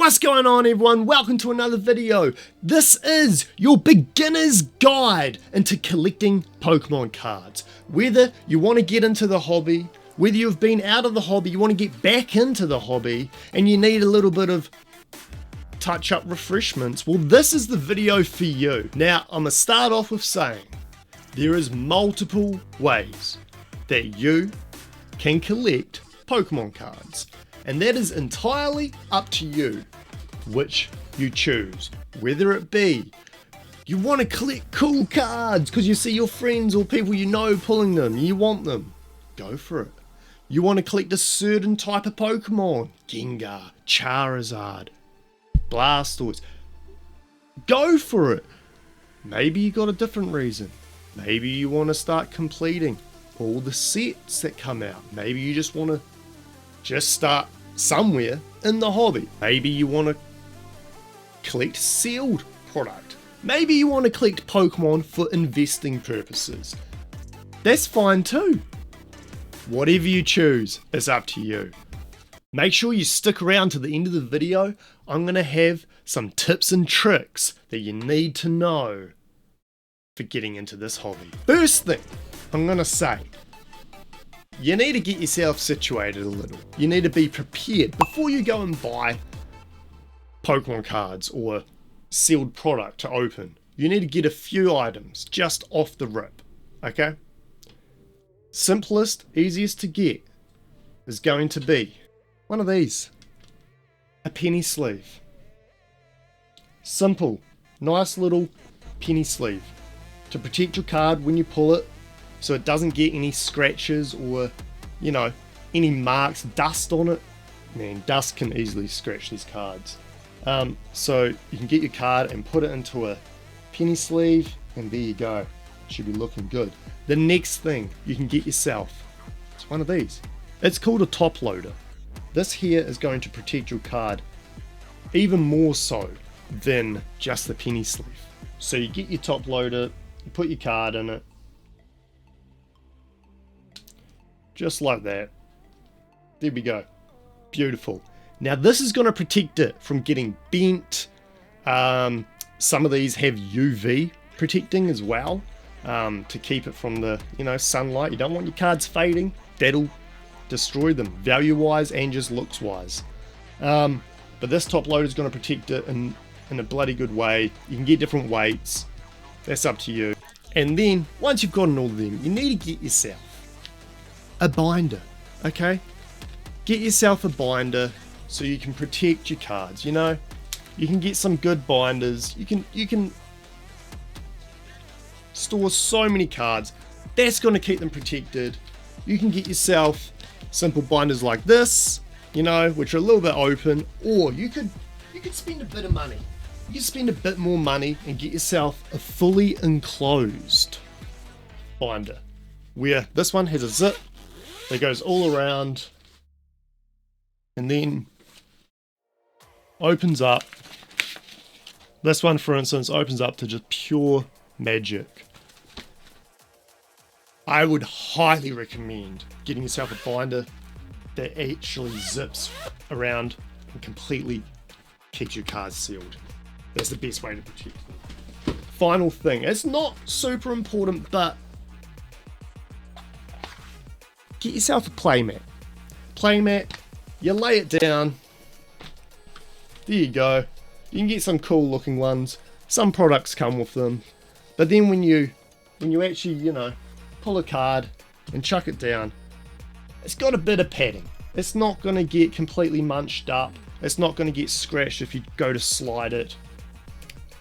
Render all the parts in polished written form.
What's going on, everyone? Welcome to another video. This is your beginner's guide into collecting Pokemon cards. Whether you want to get into the hobby, whether you've been out of the hobby, you want to get back into the hobby, and you need a little bit of touch-up refreshments, well, this is the video for you. Now, I'm going to start off with saying there is multiple ways that you can collect Pokemon cards. And that is entirely up to you which you choose. Whether it be you want to collect cool cards because you see your friends or people you know pulling them, you want them, go for it. You want to collect a certain type of Pokemon, Gengar, Charizard, Blastoise, go for it. Maybe you got a different reason. Maybe you want to start completing all the sets that come out. Maybe you just want to start somewhere in the hobby. Maybe you want to collect sealed product. Maybe you want to collect Pokemon for investing purposes. That's fine too. Whatever you choose, it's up to you. Make sure you stick around to the end of the video. I'm going to have some tips and tricks that you need to know for getting into this hobby. First thing I'm going to say, you need to get yourself situated a little. You need to be prepared before you go and buy Pokemon cards or sealed product to open. You need to get a few items just off the rip, okay? Simplest, easiest to get is going to be one of these. A penny sleeve. Simple, nice little penny sleeve to protect your card when you pull it, so it doesn't get any scratches or, you know, any marks, dust on it. Man, dust can easily scratch these cards. So you can get your card and put it into a penny sleeve, and there you go. Should be looking good. The next thing you can get yourself is one of these. It's called a top loader. This here is going to protect your card even more so than just the penny sleeve. So you get your top loader, you put your card in it, just like that. There we go. Beautiful. Now this is going to protect it from getting bent. Some of these have UV protecting as well, to keep it from the sunlight. You don't want your cards fading. That'll destroy them value wise and just looks wise. But this top loader is going to protect it in a bloody good way. You can get different weights. That's up to you. And then once you've gotten all of them, you need to get yourself a binder, okay? Get yourself a binder so you can protect your cards. You know, you can get some good binders. You can store so many cards. That's going to keep them protected. You can get yourself simple binders like this, you know, which are a little bit open, or you could spend a bit of money. You can spend a bit more money and get yourself a fully enclosed binder, where this one has a zip that goes all around and then opens up. This one, for instance, opens up to just pure magic. I would highly recommend getting yourself a binder that actually zips around and completely keeps your cards sealed. That's the best way to protect them. Final thing, it's not super important, but get yourself a playmat. Playmat, you lay it down. There you go. You can get some cool looking ones. Some products come with them. But then when you actually, pull a card and chuck it down, it's got a bit of padding. It's not going to get completely munched up. It's not going to get scratched if you go to slide it.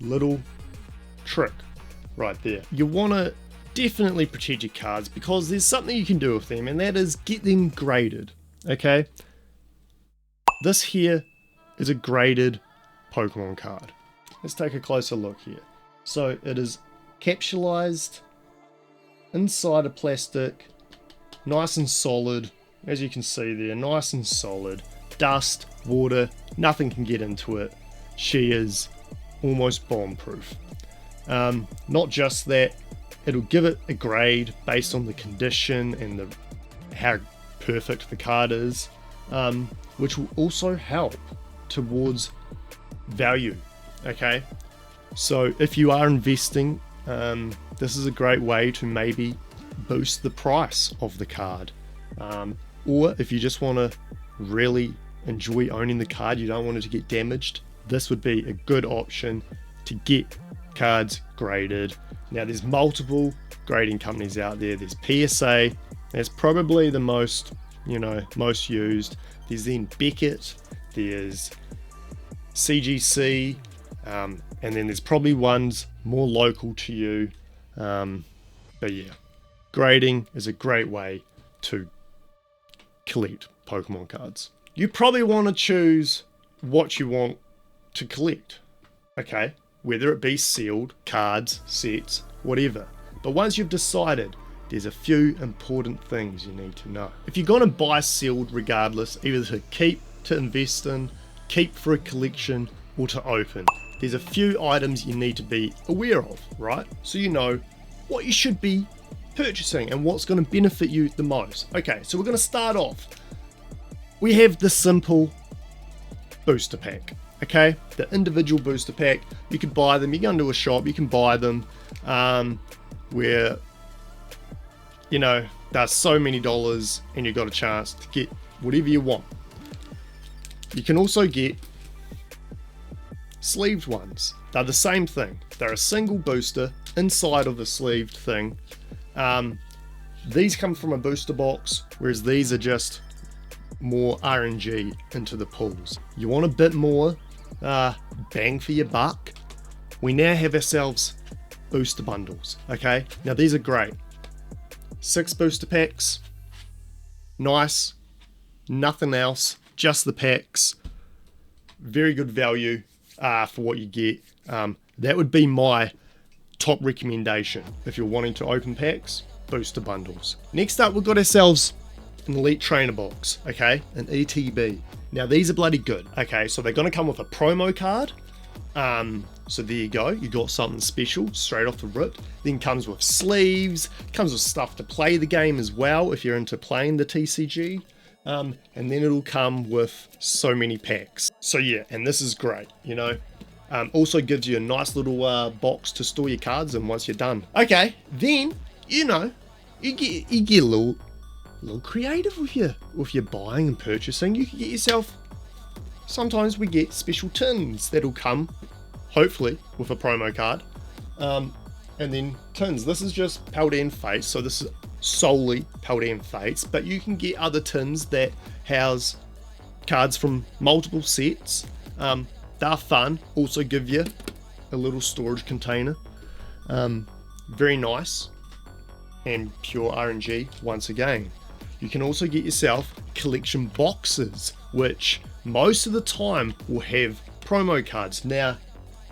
Little trick right there. You want to definitely protect your cards because there's something you can do with them, and that is get them graded. Okay, this here is a graded Pokemon card. Let's take a closer look here. So it is capsulized inside a plastic, nice and solid, as you can see there, nice and solid. Dust, water, nothing can get into it. She is almost bomb-proof. Not just that, it'll give it a grade based on the condition and how perfect the card is, which will also help towards value. Okay, so if you are investing, this is a great way to maybe boost the price of the card, or if you just want to really enjoy owning the card, you don't want it to get damaged, this would be a good option to get cards graded. Now there's multiple grading companies out there. There's PSA, that's probably the most used. There's then Beckett, there's CGC, and then there's probably ones more local to you. But yeah, grading is a great way to collect Pokemon cards. You probably want to choose what you want to collect, okay? Whether it be sealed, cards, sets, whatever. But once you've decided, there's a few important things you need to know. If you're going to buy sealed regardless, either to keep, to invest in, keep for a collection, or to open, there's a few items you need to be aware of, right? So you know what you should be purchasing and what's going to benefit you the most. Okay, so we're going to start off. We have the simple booster pack. Okay, the individual booster pack, you can buy them, you go into a shop, you can buy them, where, there's so many dollars and you got a chance to get whatever you want. You can also get sleeved ones. They're the same thing. They're a single booster inside of a sleeved thing. These come from a booster box, whereas these are just more RNG into the pools. You want a bit more bang for your buck? We now have ourselves booster bundles. Okay, now these are great. 6 booster packs, nice, nothing else, just the packs. Very good value for what you get. That would be my top recommendation if you're wanting to open packs. Booster bundles. Next up, we've got ourselves an Elite Trainer box, okay, an ETB. Now these are bloody good. Okay, so they're going to come with a promo card. So there you go, you got something special straight off the rip. Then comes with sleeves, comes with stuff to play the game as well if you're into playing the TCG. And then it'll come with so many packs. So yeah, and this is great, also gives you a nice little box to store your cards in once you're done. Okay, then you get a little creative with your buying and purchasing. You can get yourself, sometimes we get special tins that'll come hopefully with a promo card, and then tins. This is just Paldean Fates, so this is solely Paldean Fates, but you can get other tins that house cards from multiple sets. They're fun, also give you a little storage container. Very nice and pure RNG once again. You can also get yourself collection boxes, which most of the time will have promo cards. Now,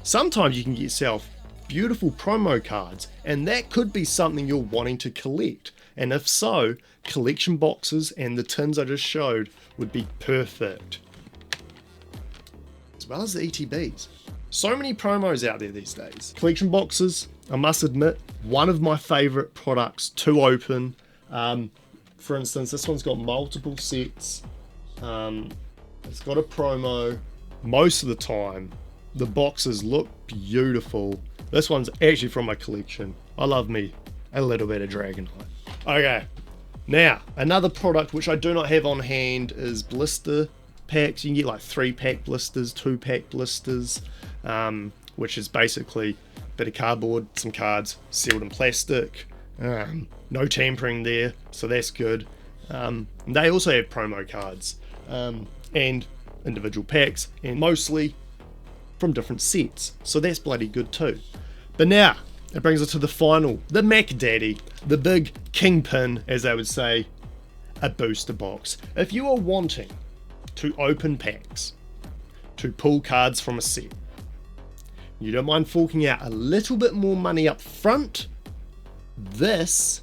sometimes you can get yourself beautiful promo cards, and that could be something you're wanting to collect. And if so, collection boxes and the tins I just showed would be perfect. As well as the ETBs. So many promos out there these days. Collection boxes, I must admit, one of my favorite products to open. For instance, this one's got multiple sets. It's got a promo. Most of the time, the boxes look beautiful. This one's actually from my collection. I love me a little bit of Dragonite. Okay, now another product which I do not have on hand is blister packs. You can get like 3-pack blisters, 2-pack blisters, which is basically a bit of cardboard, some cards sealed in plastic. No tampering there, so that's good. They also have promo cards and individual packs, and mostly from different sets, so that's bloody good too. But now it brings us to the final, the Mac Daddy, the big kingpin, as they would say, a booster box. If you are wanting to open packs, to pull cards from a set, you don't mind forking out a little bit more money up front, this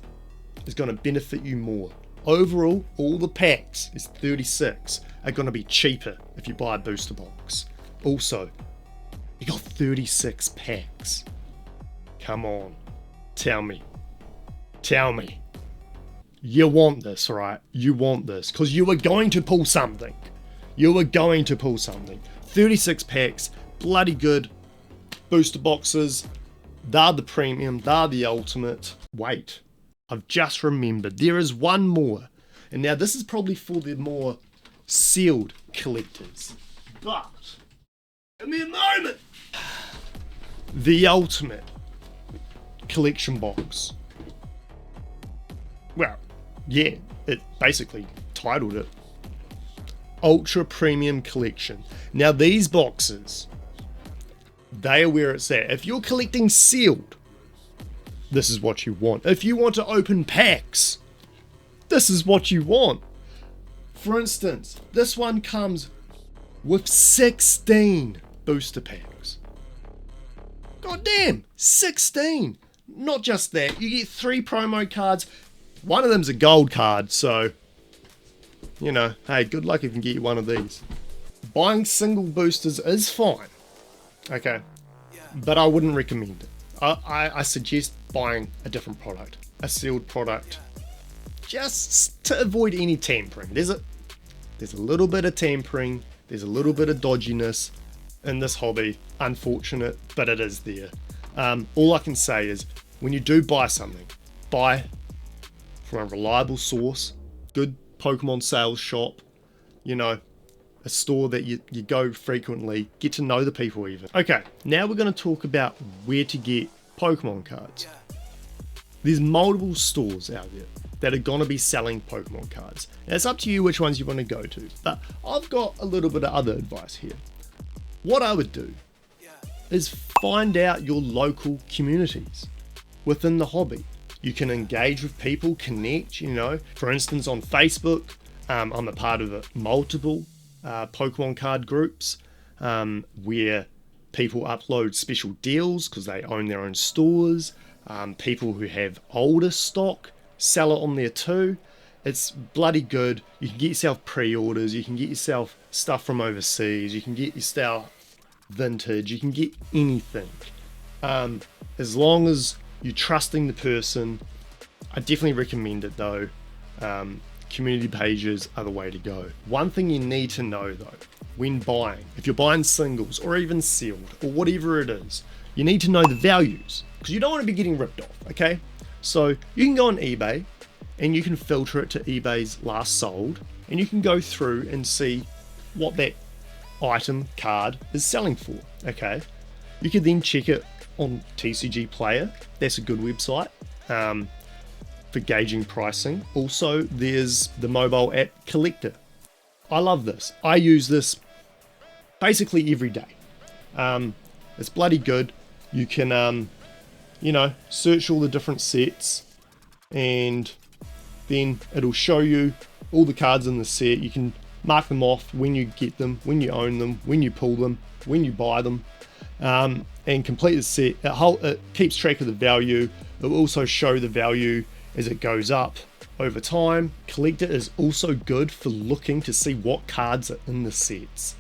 is going to benefit you more. Overall, all the packs is 36 are going to be cheaper if you buy a booster box. Also, you got 36 packs. Come on, tell me. You want this, right? You want this, because you were going to pull something. 36 packs, bloody good. Booster boxes, they're the premium, they're the ultimate. Wait, I've just remembered, there is one more. And now this is probably for the more sealed collectors. But, give me a moment. The ultimate collection box. Well, yeah, it basically titled it Ultra Premium Collection. Now these boxes, they are where it's at. If you're collecting sealed, this is what you want. If you want to open packs, this is what you want. For instance, this one comes with 16 booster packs. God damn, 16. Not just that, you get 3 promo cards. One of them's a gold card, so, you know, hey, good luck if you can get one of these. Buying single boosters is fine. Okay, but I wouldn't recommend it. I suggest buying a different product, a sealed product, just to avoid any tampering. There's a little bit of tampering, there's a little bit of dodginess in this hobby. Unfortunate, but it is there. All I can say is, when you do buy something, buy from a reliable source, good Pokemon sales shop, you know, a store that you go frequently, get to know the people even. Okay, now we're going to talk about where to get Pokemon cards. There's multiple stores out there that are going to be selling Pokemon cards. Now, it's up to you which ones you want to go to, but I've got a little bit of other advice here. What I would do is find out your local communities within the hobby. You can engage with people, connect, you know. For instance, on Facebook, I'm a part of multiple Pokemon card groups where people upload special deals because they own their own stores. People who have older stock sell it on there too. It's bloody good. You can get yourself pre-orders, you can get yourself stuff from overseas, you can get yourself vintage, you can get anything. As long as you're trusting the person, I definitely recommend it though. Community pages are the way to go. One thing you need to know though, when buying, if you're buying singles or even sealed or whatever it is, you need to know the values because you don't want to be getting ripped off, okay? So you can go on eBay and you can filter it to eBay's last sold and you can go through and see what that item card is selling for, okay? You can then check it on TCG Player. That's a good website for gauging pricing. Also, there's the mobile app Collector. I love this. I use this basically every day. It's bloody good. You can, you know, search all the different sets and then it'll show you all the cards in the set. You can mark them off when you get them, when you own them, when you pull them, when you buy them, and complete the set. It keeps track of the value. It will also show the value as it goes up over time. Collector is also good for looking to see what cards are in the sets.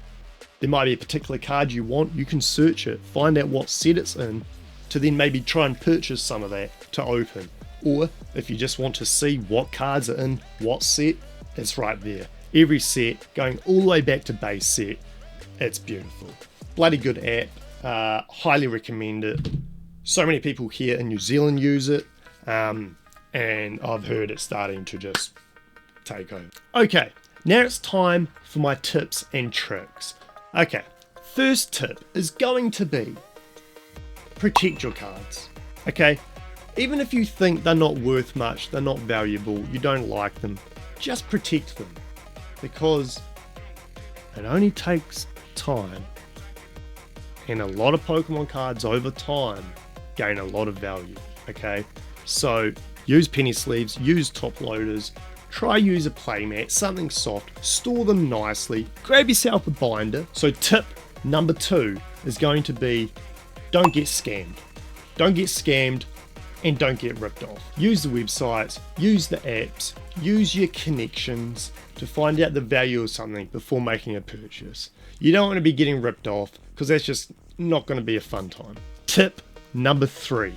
There might be a particular card you want, you can search it, find out what set it's in, to then maybe try and purchase some of that to open. Or if you just want to see what cards are in what set, it's right there. Every set, going all the way back to base set, it's beautiful. Bloody good app, highly recommend it. So many people here in New Zealand use it, and I've heard it starting to just take over. Okay, now it's time for my tips and tricks. Okay, first tip is going to be protect your cards. Okay, even if you think they're not worth much, they're not valuable, you don't like them, just protect them because it only takes time, and a lot of Pokemon cards over time gain a lot of value. Okay, so use penny sleeves, use top loaders, try use a playmat, something soft, store them nicely, grab yourself a binder. So tip number 2 is going to be don't get scammed. Don't get scammed and don't get ripped off. Use the websites, use the apps, use your connections to find out the value of something before making a purchase. You don't want to be getting ripped off because that's just not going to be a fun time. Tip number 3.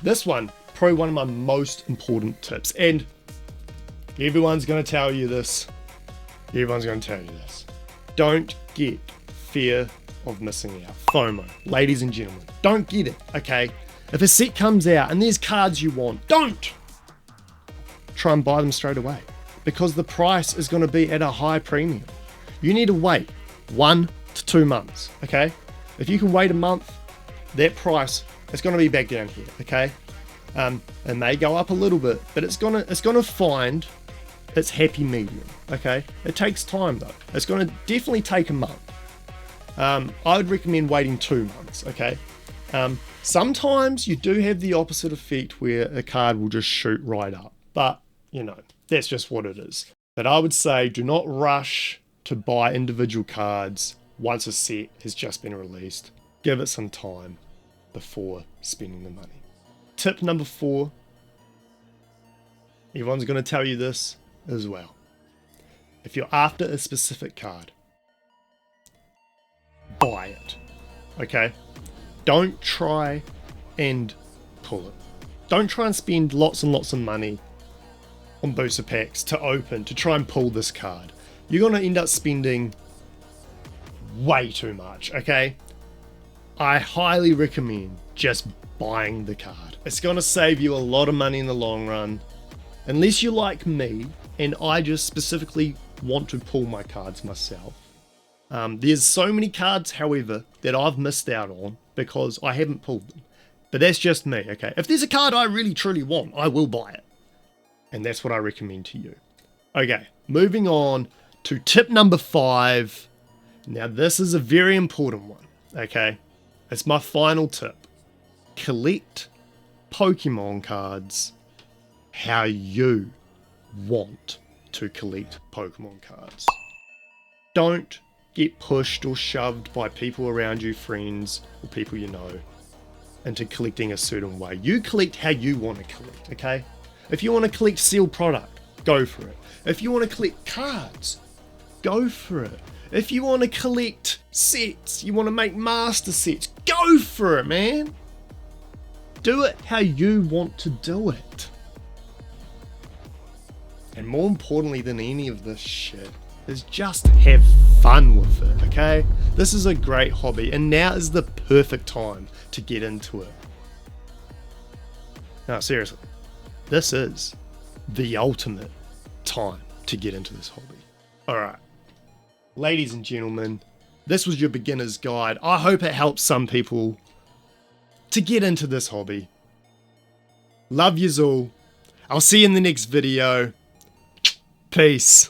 This one, probably one of my most important tips, and everyone's going to tell you this. Everyone's going to tell you this. Don't get fear of missing out. FOMO. Ladies and gentlemen, don't get it, okay? If a set comes out and there's cards you want, don't try and buy them straight away, because the price is going to be at a high premium. You need to wait 1 to 2 months, okay? If you can wait a month, that price is going to be back down here, okay? It may go up a little bit, but it's gonna find its happy medium, okay? It takes time though. It's gonna definitely take a month. I would recommend waiting 2 months, okay? Sometimes you do have the opposite effect where a card will just shoot right up, but you know, that's just what it is. But I would say do not rush to buy individual cards once a set has just been released. Give it some time before spending the money. Tip number 4. Everyone's going to tell you this as well. If you're after a specific card, buy it, okay? Don't try and pull it. Don't try and spend lots and lots of money on booster packs to try and pull this card. You're going to end up spending way too much, okay? I highly recommend just buying the card. It's going to save you a lot of money in the long run. Unless you're like me and I just specifically want to pull my cards myself. There's so many cards, however, that I've missed out on because I haven't pulled them. But that's just me, okay? If there's a card I really truly want, I will buy it. And that's what I recommend to you. Okay, moving on to tip number 5. Now this is a very important one, okay? It's my final tip. Collect Pokemon cards how you want to collect Pokemon cards. Don't get pushed or shoved by people around you, friends or people you know, into collecting a certain way. You collect how you want to collect, okay? If you want to collect sealed product, go for it. If you want to collect cards, go for it. If you want to collect sets, you want to make master sets, go for it, man. Do it how you want to do it. And more importantly than any of this shit is just have fun with it, okay? This is a great hobby and now is the perfect time to get into it. No, seriously, this is the ultimate time to get into this hobby. Alright, ladies and gentlemen, this was your beginner's guide. I hope it helps some people to get into this hobby. Love yous all. I'll see you in the next video. Peace.